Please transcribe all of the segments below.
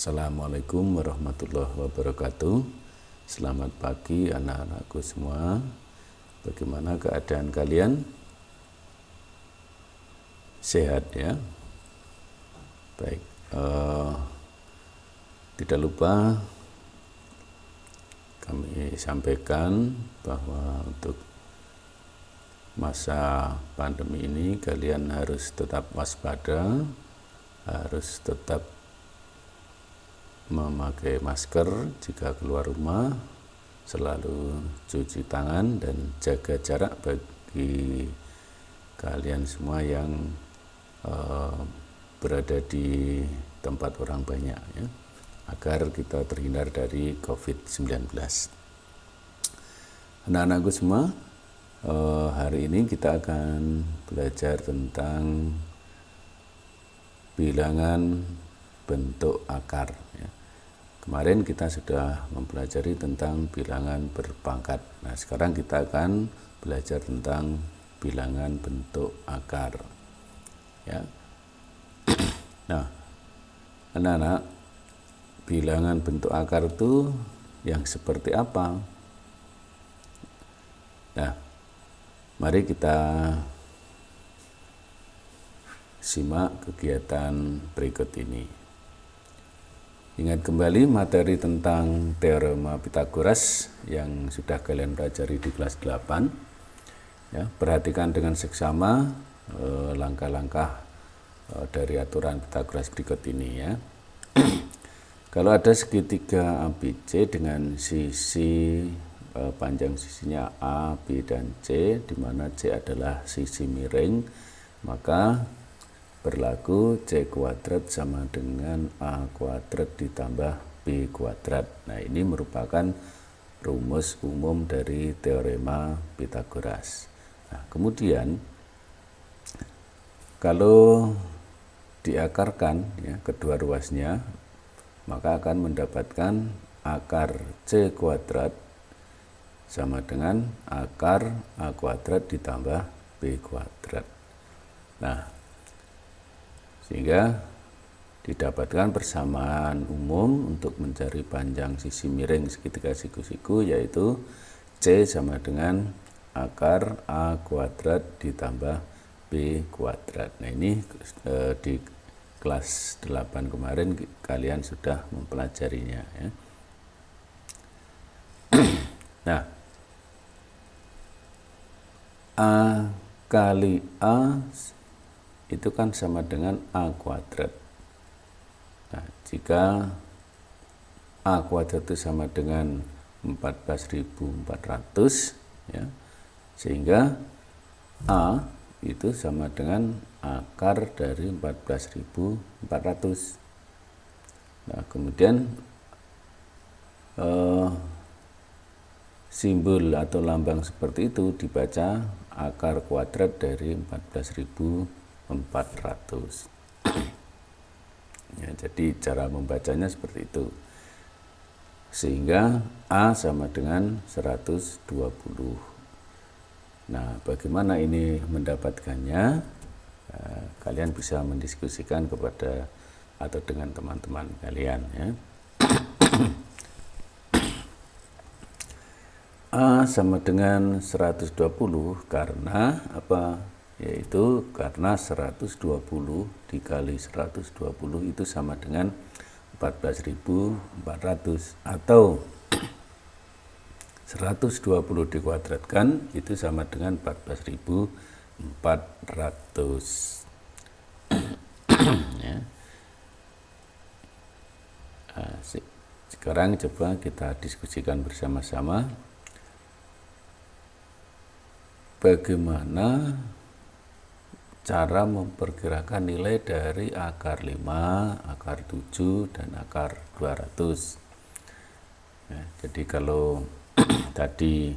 Assalamualaikum warahmatullahi wabarakatuh. Selamat pagi anak-anakku semua. Bagaimana keadaan kalian? Sehat ya? Baik, tidak lupa kami sampaikan bahwa untuk masa pandemi ini kalian harus tetap waspada, harus tetap memakai masker jika keluar rumah, selalu cuci tangan dan jaga jarak bagi kalian semua yang berada di tempat orang banyak ya, agar kita terhindar dari COVID-19. Anak-anakku semua, hari ini kita akan belajar tentang bilangan bentuk akar ya. Kemarin kita sudah mempelajari tentang bilangan berpangkat. Nah, sekarang kita akan belajar tentang bilangan bentuk akar ya. Nah, anak-anak, bilangan bentuk akar itu yang seperti apa? Nah, mari kita simak kegiatan berikut ini. Ingat kembali materi tentang teorema Pythagoras yang sudah kalian pelajari di kelas 8 ya. Perhatikan dengan seksama langkah-langkah dari aturan Pythagoras berikut ini ya. Kalau ada segitiga ABC dengan sisi panjang sisinya A, B, dan C, di mana C adalah sisi miring, maka berlaku C kuadrat sama dengan A kuadrat ditambah B kuadrat. Nah, ini merupakan rumus umum dari teorema Pythagoras. Nah, kemudian kalau diakarkan ya, kedua ruasnya, maka akan mendapatkan akar C kuadrat sama dengan akar A kuadrat ditambah B kuadrat. Nah, sehingga didapatkan persamaan umum untuk mencari panjang sisi miring segitiga siku-siku, yaitu C sama dengan akar A kuadrat ditambah B kuadrat. Nah, ini di kelas 8 kemarin kalian sudah mempelajarinya ya. Nah, A kali A itu kan sama dengan A kuadrat. Nah, jika A kuadrat itu sama dengan 14.400 ya, sehingga A itu sama dengan akar dari 14.400. Nah, kemudian simbol atau lambang seperti itu dibaca akar kuadrat dari 14.400. Ya, jadi cara membacanya seperti itu, sehingga A sama dengan 120. Nah, bagaimana ini mendapatkannya? Kalian bisa mendiskusikan kepada atau dengan teman-teman kalian ya. A sama dengan 120 karena apa? Yaitu karena 120 dikali 120 itu sama dengan 14.400, atau 120 dikuadratkan itu sama dengan 14.400 ya. Nah, sekarang coba kita diskusikan bersama-sama bagaimana cara memperkirakan nilai dari akar 5, akar 7, dan akar 200. Ya, jadi kalau tadi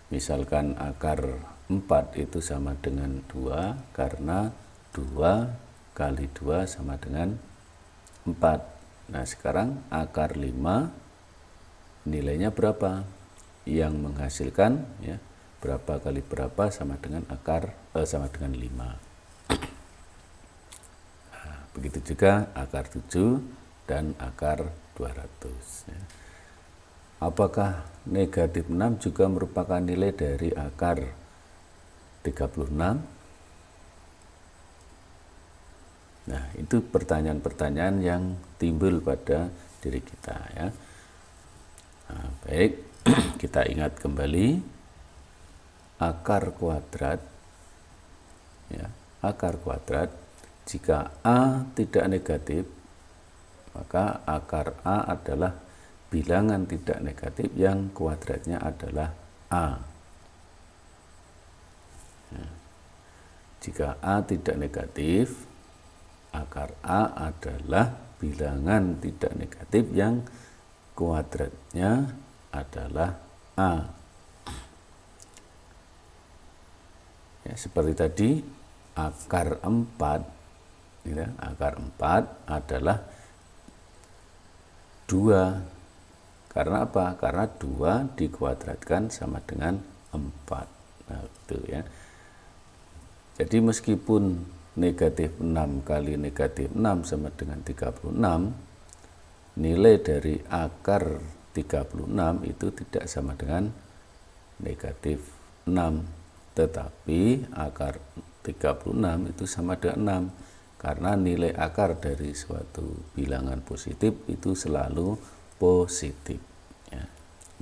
misalkan akar 4 itu sama dengan 2 karena 2 kali 2 sama dengan 4. Nah, sekarang akar 5 nilainya berapa? Yang menghasilkan ya, berapa kali berapa sama dengan akar sama dengan 5. Nah, begitu juga akar 7 dan akar 200. Ya. Apakah negatif 6 juga merupakan nilai dari akar 36? Nah, itu pertanyaan-pertanyaan yang timbul pada diri kita ya. Nah, baik, kita ingat kembali akar kuadrat ya, akar kuadrat jika A tidak negatif, maka akar A adalah bilangan tidak negatif yang kuadratnya adalah A. Ya. Jika A tidak negatif, akar A adalah bilangan tidak negatif yang kuadratnya adalah A. Ya, seperti tadi akar 4 ya, akar 4 adalah 2. Karena apa? Karena 2 dikuadratkan sama dengan 4. Nah, itu ya. Jadi meskipun negatif 6 kali negatif 6 sama dengan 36, nilai dari akar 36 itu tidak sama dengan negatif 6. Tetapi akar 36 itu sama dengan 6. Karena nilai akar dari suatu bilangan positif itu selalu positif. Ya.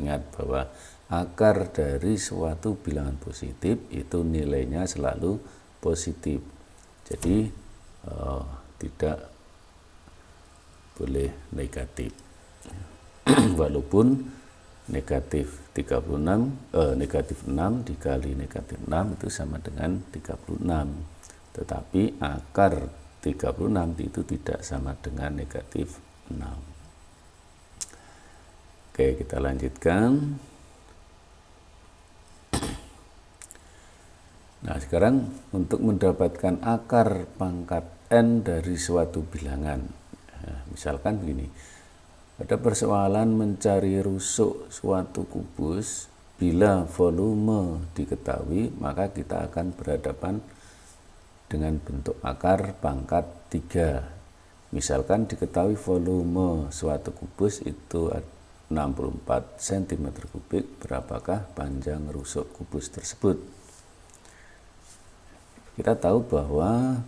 Ingat bahwa akar dari suatu bilangan positif itu nilainya selalu positif. Jadi tidak boleh negatif. Walaupun negatif 6 dikali negatif 6 itu sama dengan 36. Tetapi akar 36 itu tidak sama dengan negatif 6. Oke, kita lanjutkan. Nah, sekarang untuk mendapatkan akar pangkat N dari suatu bilangan. Nah, misalkan begini. Pada persoalan mencari rusuk suatu kubus, bila volume diketahui, maka kita akan berhadapan dengan bentuk akar pangkat 3. Misalkan diketahui volume suatu kubus itu 64 cm3, berapakah panjang rusuk kubus tersebut? Kita tahu bahwa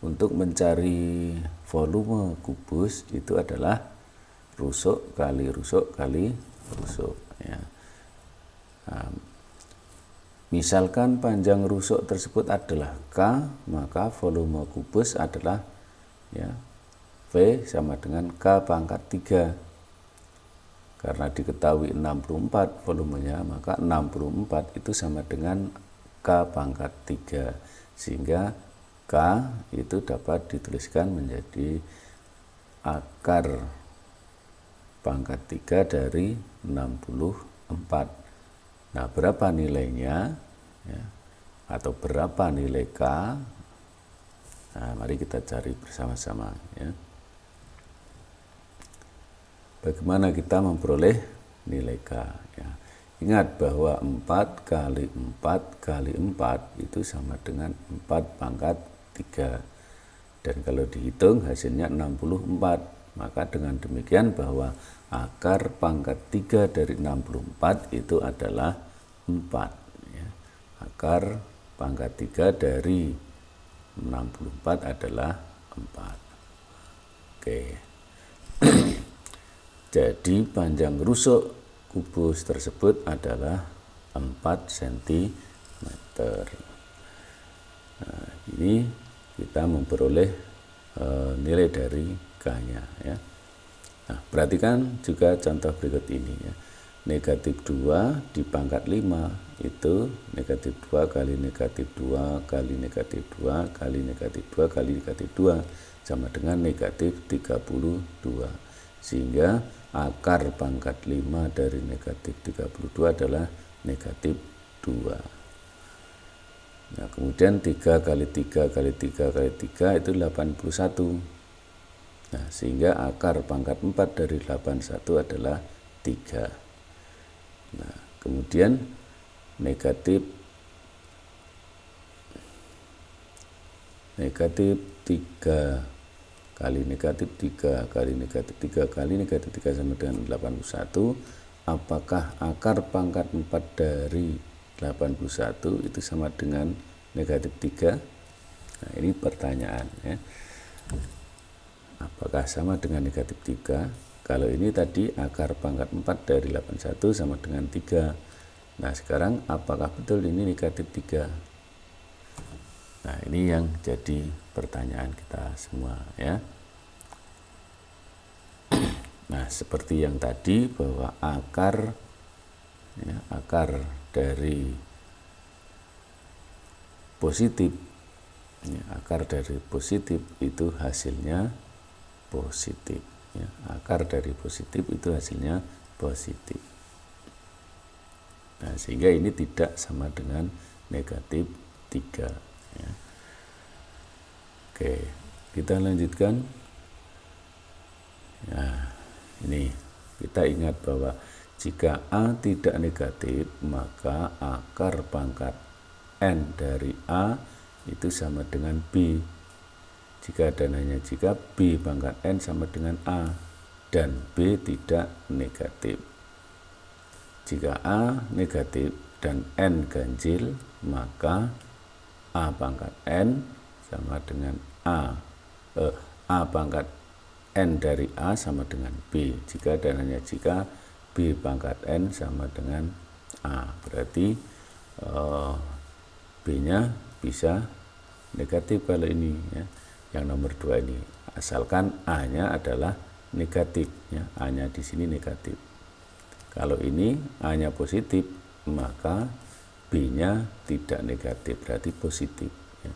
untuk mencari volume kubus itu adalah rusuk kali rusuk kali rusuk ya. Nah, misalkan panjang rusuk tersebut adalah K, maka volume kubus adalah ya V sama dengan K pangkat 3. Karena diketahui 64 volumenya, maka 64 itu sama dengan K pangkat 3. Sehingga K itu dapat dituliskan menjadi akar pangkat 3 dari 64. Nah, berapa nilainya ya, atau berapa nilai K? Nah, mari kita cari bersama-sama ya. Bagaimana kita memperoleh nilai K ya. Ingat bahwa 4 kali 4 kali 4 itu sama dengan 4 pangkat 3. Dan kalau dihitung hasilnya 64. Maka dengan demikian bahwa akar pangkat 3 dari 64 itu adalah 4. Ya. Akar pangkat 3 dari 64 adalah 4. Oke. Jadi panjang rusuk kubus tersebut adalah 4 cm. Nah, ini kita memperoleh nilai dari K-nya ya. Nah, perhatikan juga contoh berikut ini ya. Negatif 2 di pangkat 5 itu negatif 2 kali negatif 2 kali negatif 2 kali negatif 2 kali negatif 2 sama dengan negatif 32. Sehingga akar pangkat 5 dari negatif 32 adalah negatif 2. Nah, kemudian 3 kali 3 kali 3 kali 3 itu 81. Nah, sehingga akar pangkat 4 dari 81 adalah 3. Nah, kemudian negatif 3 kali negatif 3 kali negatif 3 kali negatif 3 sama dengan 81. Apakah akar pangkat 4 dari 81 itu sama dengan negatif 3? Nah, ini pertanyaan ya. Apakah sama dengan negatif 3? Kalau ini tadi akar pangkat 4 dari 81 sama dengan 3. Nah, sekarang apakah betul ini negatif 3? Nah, ini yang jadi pertanyaan kita semua ya. Nah, seperti yang tadi bahwa akar dari positif akar dari positif itu hasilnya positif ya. Akar dari positif itu hasilnya positif. Nah, sehingga ini tidak sama dengan negatif 3 ya. Oke, kita lanjutkan. Nah, ini kita ingat bahwa jika A tidak negatif, maka akar pangkat N dari A itu sama dengan B. Jika B pangkat N sama dengan A dan B tidak negatif. Jika A negatif dan N ganjil, maka A pangkat N sama dengan A pangkat N dari A sama dengan B. Jika dan hanya jika B pangkat N sama dengan A, berarti B-nya bisa negatif kalau ini ya. Yang nomor 2 ini, asalkan A-nya adalah negatif ya. A-nya di sini negatif. Kalau ini A-nya positif, maka B-nya tidak negatif, berarti positif ya.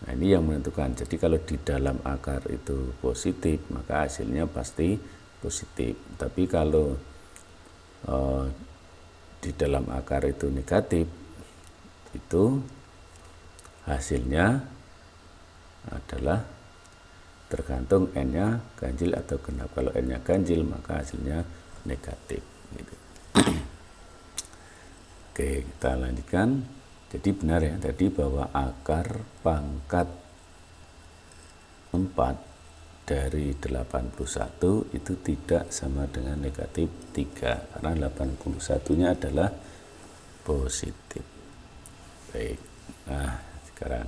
Nah, ini yang menentukan. Jadi kalau di dalam akar itu positif, maka hasilnya pasti positif. Tapi kalau di dalam akar itu negatif, itu hasilnya adalah tergantung N-nya ganjil atau genap. Kalau N-nya ganjil, maka hasilnya negatif gitu. Oke, kita lanjutkan. Jadi benar ya tadi bahwa akar pangkat 4 dari 81 itu tidak sama dengan negatif 3 karena 81-nya adalah positif. Baik. Nah, sekarang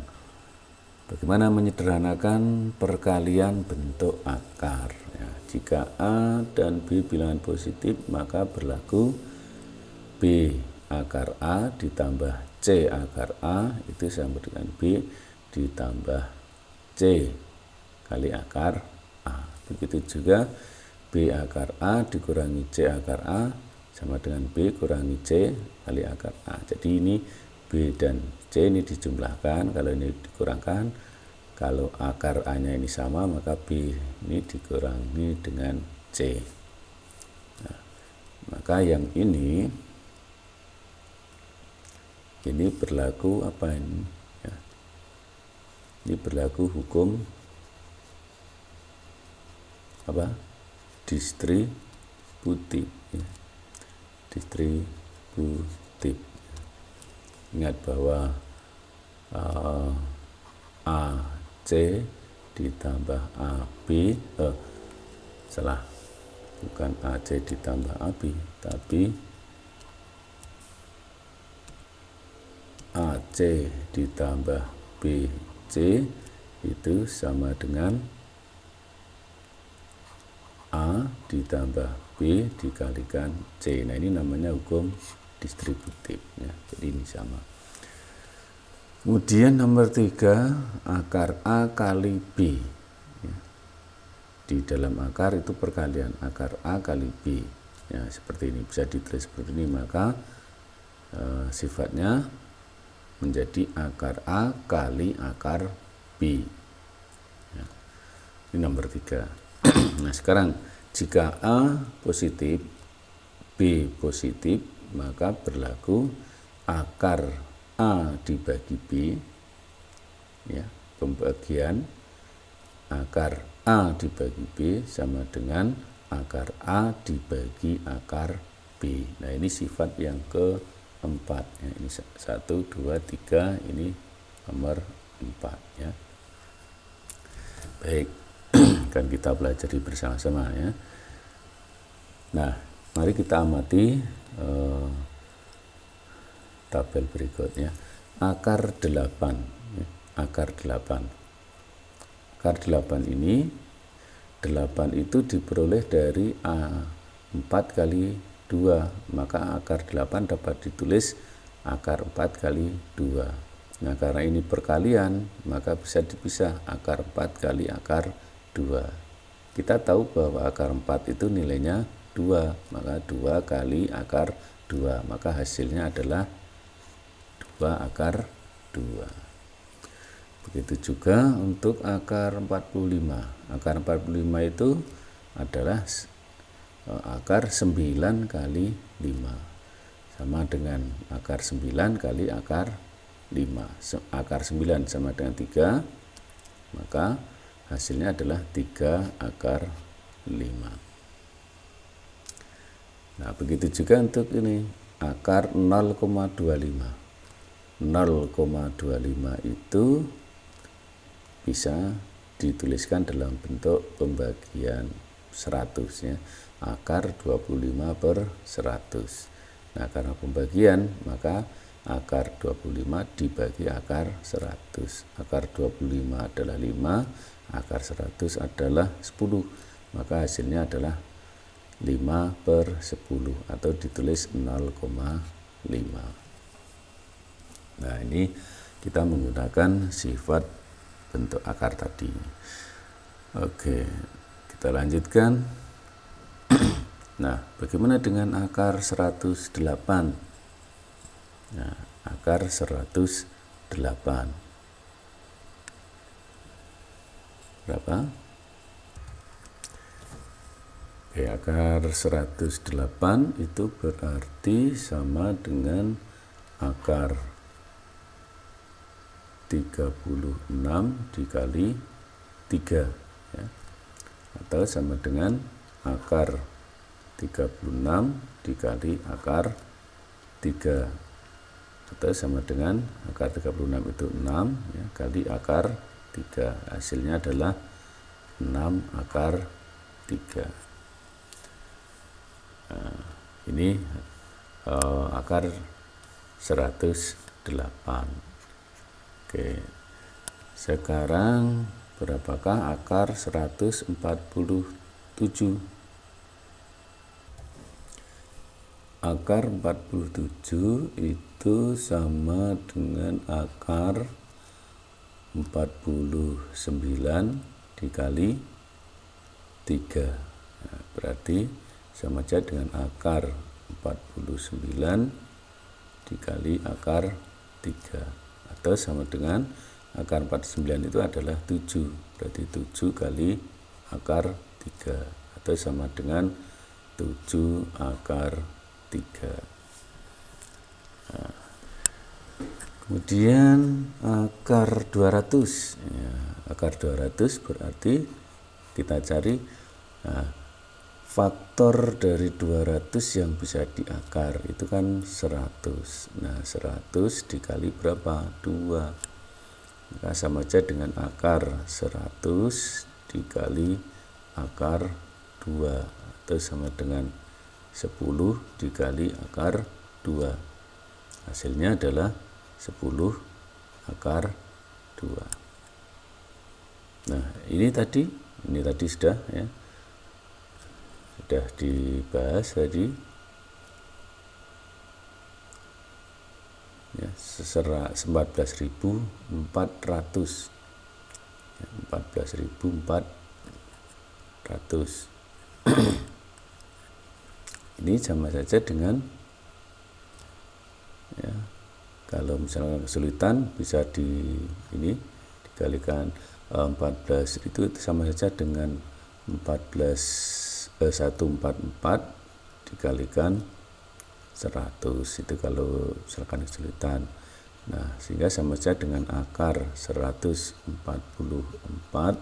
bagaimana menyederhanakan perkalian bentuk akar ya. Jika A dan B bilangan positif, maka berlaku B akar A ditambah C akar A itu sama dengan B ditambah C kali akar A. Begitu juga B akar A dikurangi C akar A sama dengan B kurangi C kali akar A. Jadi ini B dan C ini dijumlahkan, kalau ini dikurangkan, kalau akar A-nya ini sama, maka B ini dikurangi dengan C. Nah, maka yang ini berlaku apa ini? Ya. Ini berlaku hukum apa? Distributif. Ya. Distributif. Ingat bahwa AC ditambah AB, bukan AC ditambah AB, tapi AC ditambah BC itu sama dengan A ditambah B dikalikan C. Nah, ini namanya hukum distributif ya. Jadi ini sama. Kemudian nomor 3, akar A kali B ya. Di dalam akar itu perkalian akar A kali B ya, seperti ini, bisa ditulis seperti ini, maka sifatnya menjadi akar A kali akar B ya. Ini nomor 3. Nah, sekarang jika A positif B positif, maka berlaku akar A dibagi B ya, pembagian akar A dibagi B sama dengan akar A dibagi akar B. Nah, ini sifat yang keempat ya. Ini 1, 2, 3, ini nomor 4 ya. Baik. Kan kita pelajari bersama-sama ya. Nah, mari kita amati tabel berikutnya. Akar 8 ya. Akar 8 ini 8 itu diperoleh dari A4 kali 2, maka akar 8 dapat ditulis akar 4 kali 2. Nah, karena ini perkalian, maka bisa dipisah akar 4 kali akar 2. Kita tahu bahwa akar 4 itu nilainya 2, maka 2 kali akar 2, maka hasilnya adalah 2 akar 2. Begitu juga untuk akar 45. Akar 45 itu adalah akar 9 kali 5. Sama dengan akar 9 kali akar 5. Akar 9 sama dengan 3, maka hasilnya adalah 3 akar 5. Nah, begitu juga untuk ini akar 0,25. 0,25 itu bisa dituliskan dalam bentuk pembagian 100 ya. Akar 25/100. Nah, karena pembagian, maka akar 25 dibagi akar 100. Akar 25 adalah 5, akar 100 adalah 10. Maka hasilnya adalah 5/10 atau ditulis 0,5. Nah, ini kita menggunakan sifat bentuk akar tadi. Oke, kita lanjutkan. Nah, bagaimana dengan akar 108? Nah, akar 108 berapa? Oke, akar 108 itu berarti sama dengan akar 36 dikali 3 ya. Atau sama dengan akar 36 dikali akar 3, atau sama dengan akar 36 itu 6 ya, kali akar 3. Hasilnya adalah 6 akar 3. Nah, ini akar 108. Oke, sekarang berapakah akar 147? Akar 47 itu sama dengan akar 49 dikali 3. Nah, berarti sama saja dengan akar 49 dikali akar 3. Atau sama dengan akar 49 itu adalah 7. Berarti 7 kali akar 3. Atau sama dengan 7 akar 3. Nah, kemudian akar 200 ya, akar 200 berarti kita cari faktor dari 200 yang bisa diakar itu kan 100. Nah, 100 dikali berapa? 2. Maka sama saja dengan akar 100 dikali akar 2, atau sama dengan 10 dikali akar 2. Hasilnya adalah 10 akar 2. Nah, ini tadi sudah ya. Sudah dibahas tadi. Ya, 14.400. Ya, 14.400. Ini sama saja dengan ya, kalau misalnya kesulitan bisa dikalikan 14 itu sama saja dengan 144 dikalikan 100 itu kalau misalkan kesulitan. Nah, sehingga sama saja dengan akar 144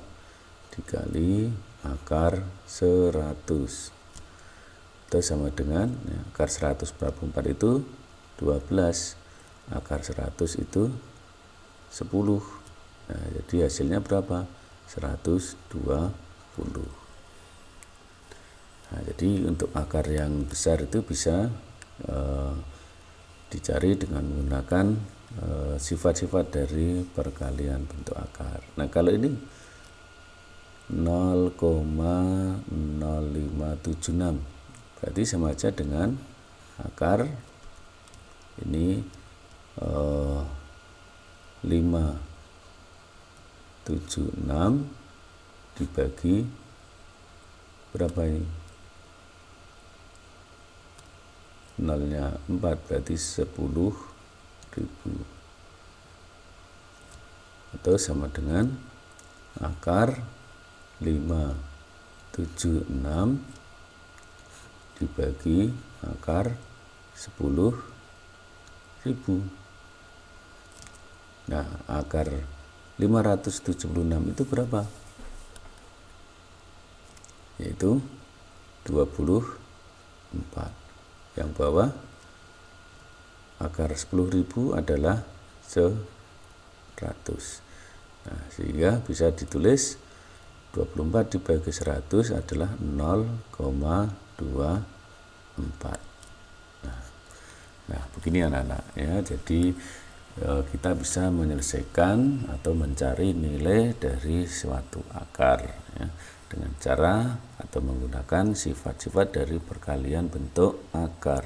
dikali akar 100 itu sama dengan ya, akar 144 itu 12, akar 100 itu 10. Nah, jadi hasilnya berapa? 120. Nah, jadi untuk akar yang besar itu bisa dicari dengan menggunakan sifat-sifat dari perkalian bentuk akar. Nah, kalau ini 0,0576 berarti sama aja dengan akar ini 576 dibagi berapa ini? Nolnya 4 berarti 10.000 atau sama dengan akar 576 dibagi akar 10.000. Nah, akar 576 itu berapa? Yaitu 24. Yang bawah akar 10.000 adalah 100. Nah, sehingga bisa ditulis 24 dibagi 100 adalah 0,24. Nah, begini anak-anak ya. Jadi kita bisa menyelesaikan atau mencari nilai dari suatu akar ya, dengan cara atau menggunakan sifat-sifat dari perkalian bentuk akar.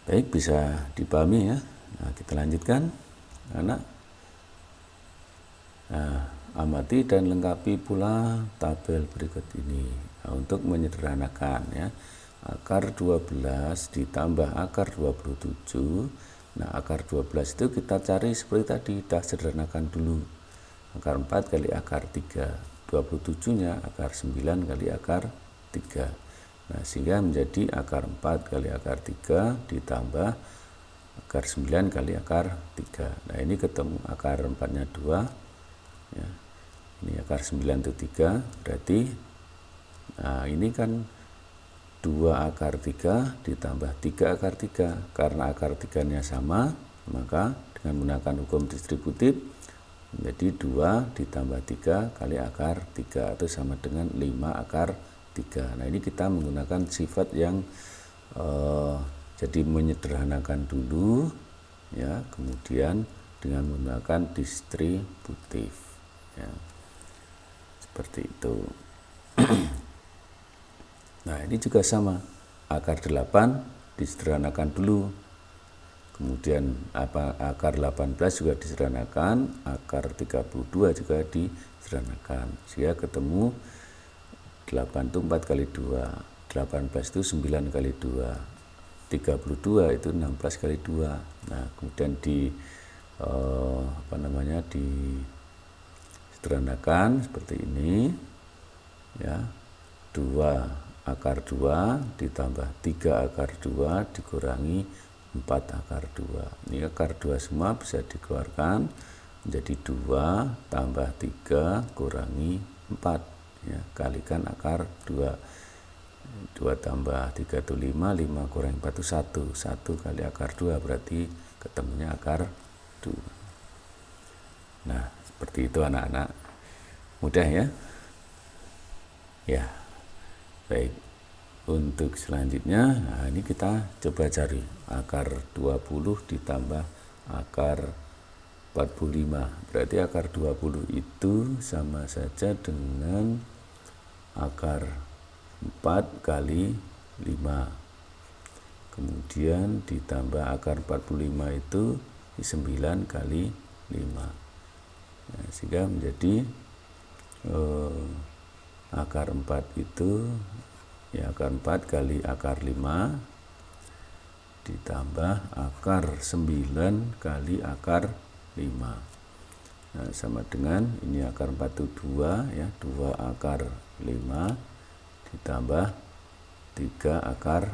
Baik, bisa dipahami ya. Nah, kita lanjutkan anak. Nah, amati dan lengkapi pula tabel berikut ini. Nah, untuk menyederhanakan ya, akar 12 ditambah akar 27. Nah, akar 12 itu kita cari seperti tadi, kita sederhanakan dulu. Akar 4 kali akar 3, 27-nya akar 9 kali akar 3. Nah, sehingga menjadi akar 4 kali akar 3 ditambah akar 9 kali akar 3. Nah, ini ketemu akar 4-nya 2 ya. Ini akar 9 itu 3, berarti nah ini kan 2 akar 3 ditambah 3 akar 3. Karena akar 3-nya sama, maka dengan menggunakan hukum distributif menjadi 2 ditambah 3 kali akar 3 atau sama dengan 5 akar 3. Nah, ini kita menggunakan sifat yang jadi menyederhanakan dulu ya, kemudian dengan menggunakan distributif ya. Seperti itu. Nah, ini juga sama, akar 8 disederhanakan dulu, kemudian akar 18 juga disederhanakan, akar 32 juga disederhanakan, sehingga ketemu 8 itu 4 kali 2, 18 itu 9 kali 2, 32 itu 16 kali 2. Nah, kemudian disederhanakan seperti ini ya, 2 akar 2 ditambah 3 akar 2 dikurangi 4 akar 2. Ini akar 2 semua bisa dikeluarkan menjadi 2 tambah 3 kurangi 4 ya, kalikan akar 2. 2 tambah 3 itu 5, 5 kurangi 4 itu 1. 1 kali akar 2 berarti ketemunya akar 2. Nah, seperti itu anak-anak. Mudah ya? Ya. Baik, untuk selanjutnya, nah ini kita coba cari akar 20 ditambah akar 45. Berarti akar 20 itu sama saja dengan akar 4 kali 5. Kemudian ditambah akar 45 itu 9 kali 5. Nah, sehingga menjadi akar 4 itu ya, akar 4 kali akar 5 ditambah akar 9 kali akar 5. Nah, sama dengan ini akar 4 itu 2 ya, 2 akar 5 ditambah 3 akar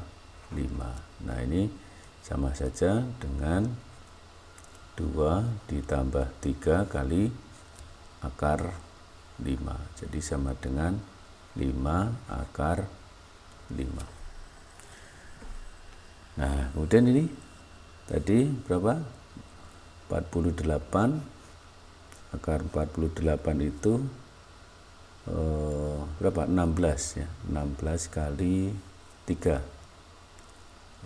5. Nah, ini sama saja dengan 2 ditambah 3 kali akar 5. Jadi sama dengan 5 akar 5. Nah, kemudian ini tadi berapa? 48 akar 48 itu berapa? 16 ya. 16 kali 3.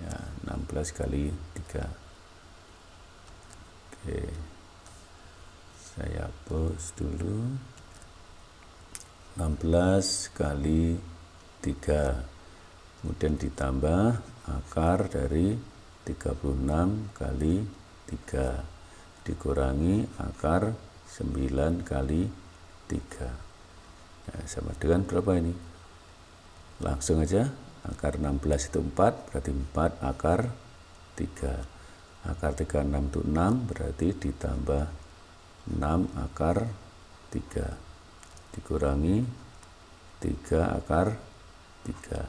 Ya, 16 kali 3. Oke. Saya hapus dulu. 16 kali 3. Kemudian ditambah akar dari 36 kali 3 dikurangi akar 9 kali 3. Nah, sama dengan berapa ini? Langsung aja, akar 16 itu 4, berarti 4 akar 3. Akar 36 itu 6, berarti ditambah 6 akar 3 dikurangi 3 akar 3.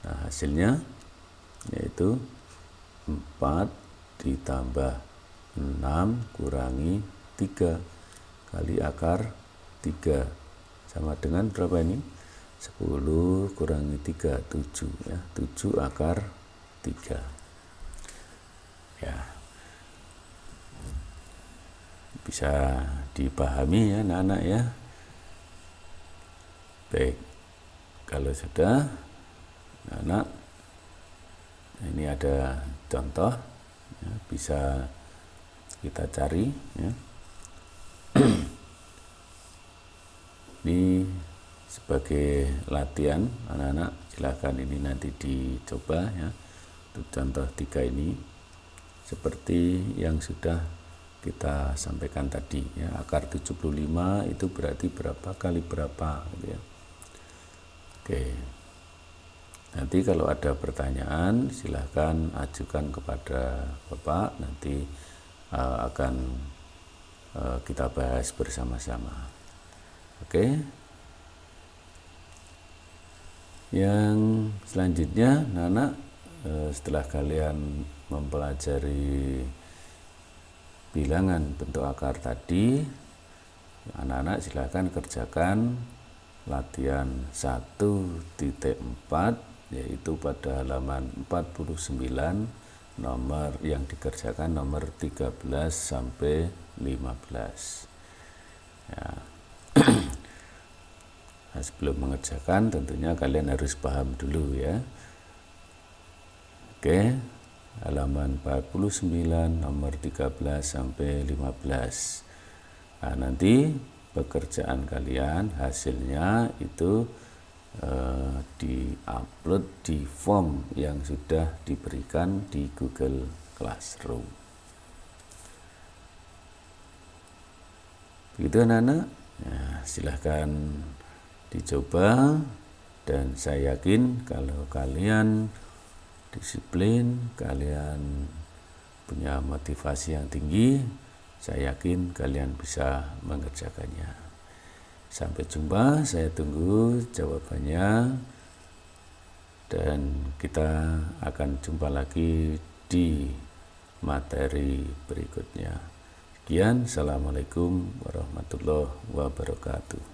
Nah, hasilnya yaitu 4 ditambah 6 kurangi 3 kali akar 3 sama dengan berapa ini? 10 kurangi 3, 7 ya. 7 akar 3. Ya. Bisa dipahami ya anak-anak ya. Baik, kalau sudah, anak, ini ada contoh, ya, bisa kita cari. Ya. Ini sebagai latihan, anak-anak, silakan ini nanti dicoba ya. Untuk contoh 3 ini, seperti yang sudah kita sampaikan tadi ya, akar 75 itu berarti berapa kali berapa gitu ya. Oke, nanti kalau ada pertanyaan silahkan ajukan kepada Bapak, nanti akan kita bahas bersama-sama. Oke, yang selanjutnya anak-anak, setelah kalian mempelajari bilangan bentuk akar tadi, anak-anak silahkan kerjakan latihan 1.4, yaitu pada halaman 49, nomor yang dikerjakan nomor 13 sampai 15 ya. Nah, sebelum mengerjakan tentunya kalian harus paham dulu ya. Oke, halaman 49 nomor 13 sampai 15. Nah, nanti pekerjaan kalian hasilnya itu di-upload di form yang sudah diberikan di Google Classroom. Begitu anak-anak, ya, silahkan dicoba, dan saya yakin kalau kalian disiplin, kalian punya motivasi yang tinggi, saya yakin kalian bisa mengerjakannya. Sampai jumpa, saya tunggu jawabannya, dan kita akan jumpa lagi di materi berikutnya. Sekian, Assalamualaikum warahmatullahi wabarakatuh.